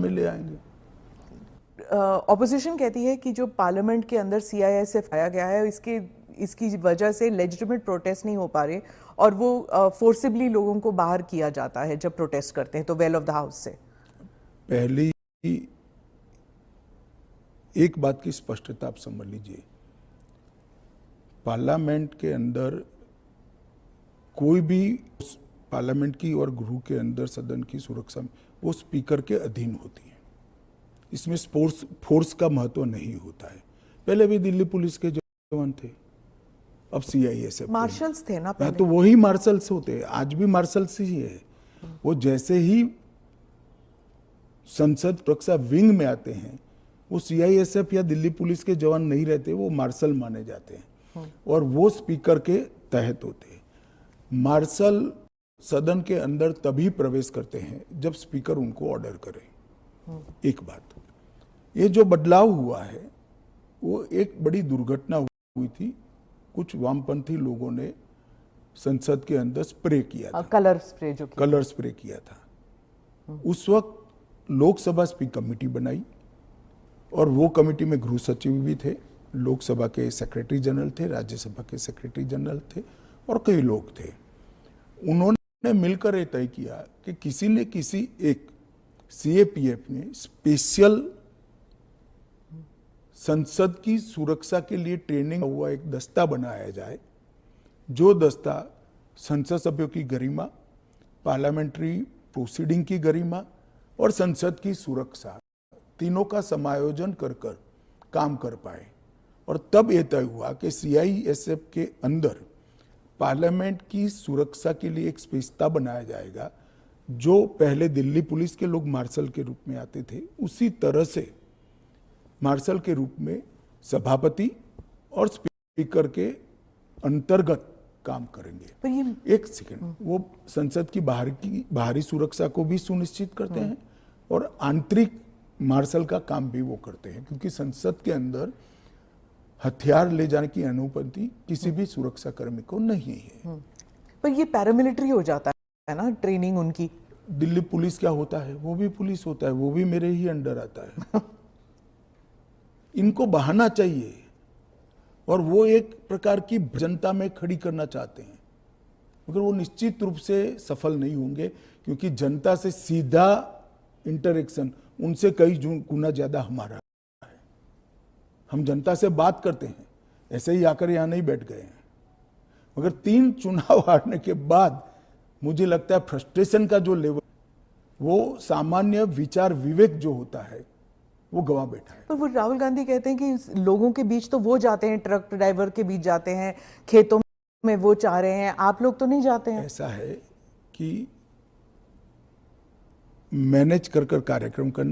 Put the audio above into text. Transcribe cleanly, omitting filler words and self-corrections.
में ले आएंगे। ऑपोजिशन कहती है कि जो पार्लियामेंट के अंदर सीआईएसएफ आया गया है, इसकी वजह से लेजिटिमेट प्रोटेस्ट नहीं हो पा रहे और वो फोर्सिबली लोगों को बाहर किया जाता है जब प्रोटेस्ट करते हैं तो वेल ऑफ द हाउस से। पहली एक बात की स्पष्टता आप समझ लीजिए, पार्लियामेंट के अंदर कोई भी पार्लियामेंट की और गृह के अंदर सदन की सुरक्षा में वो स्पीकर के अधीन होती है। इसमें फोर्स का महत्व नहीं होता है। पहले भी दिल्ली पुलिस के जवान थे, अब सीआईएसएफ मार्शल्स थे ना पहले। तो वही मार्शल्स होते हैं, आज भी मार्शल्स ही है। वो जैसे ही संसद सुरक्षा विंग में आते हैं वो सीआईएसएफ या दिल्ली पुलिस के जवान नहीं रहते, वो मार्शल माने जाते हैं और वो स्पीकर के तहत होते हैं। मार्शल सदन के अंदर तभी प्रवेश करते हैं जब स्पीकर उनको ऑर्डर करे। एक बात, ये जो बदलाव हुआ है वो एक बड़ी दुर्घटना हुई थी। कुछ वामपंथी लोगों ने संसद के अंदर स्प्रे किया था, कलर स्प्रे किया था। उस वक्त लोकसभा स्पीकर कमेटी बनाई और वो कमेटी में गृह सचिव भी थे, लोकसभा के सेक्रेटरी जनरल थे, राज्यसभा के सेक्रेटरी जनरल थे और कई लोग थे। उन्होंने मिलकर ये तय किया कि किसी न किसी एक सीएपीएफ में स्पेशल संसद की सुरक्षा के लिए ट्रेनिंग हुआ एक दस्ता बनाया जाए, जो दस्ता संसद सभ्यों की गरिमा, पार्लियामेंट्री प्रोसीडिंग की गरिमा और संसद की सुरक्षा तीनों का समायोजन कर काम कर पाए। और तब यह तय हुआ कि सीआईएसएफ के अंदर पार्लियामेंट की सुरक्षा के लिए एक स्पेशता बनाया जाएगा। जो पहले दिल्ली पुलिस के लोग मार्शल के रूप में आते थे, उसी तरह से मार्शल के रूप में सभापति और स्पीकर के अंतर्गत काम करेंगे। पर ये एक सेकंड, वो संसद की बाहरी सुरक्षा को भी सुनिश्चित करते हैं और आंतरिक मार्शल का काम भी वो करते हैं, क्योंकि संसद के अंदर हथियार ले जाने की अनुमति किसी भी सुरक्षा कर्मी को नहीं है। पर ये पैरामिलिट्री हो जाता है ना ट्रेनिंग उनकी। दिल्ली पुलिस क्या होता है, वो भी पुलिस होता है, वो भी मेरे ही अंडर आता है। इनको बहाना चाहिए और वो एक प्रकार की जनता में खड़ी करना चाहते हैं, मगर वो निश्चित रूप से सफल नहीं होंगे, क्योंकि जनता से सीधा इंटरेक्शन उनसे कई गुना ज्यादा हमारा है। हम जनता से बात करते हैं, ऐसे ही आकर यहां नहीं बैठ गए हैं। मगर 3 चुनाव हारने के बाद मुझे लगता है फ्रस्ट्रेशन का जो लेवल, वो सामान्य विचार विवेक जो होता है वो गवा बैठा है। पर वो राहुल गांधी कहते हैं कि लोगों के बीच तो वो जाते हैं, ट्रक ड्राइवर के बीच जाते हैं, खेतों में वो चाह रहे हैं, आप लोग तो नहीं जाते हैं। ऐसा है कि मैनेज कर कार्यक्रम करना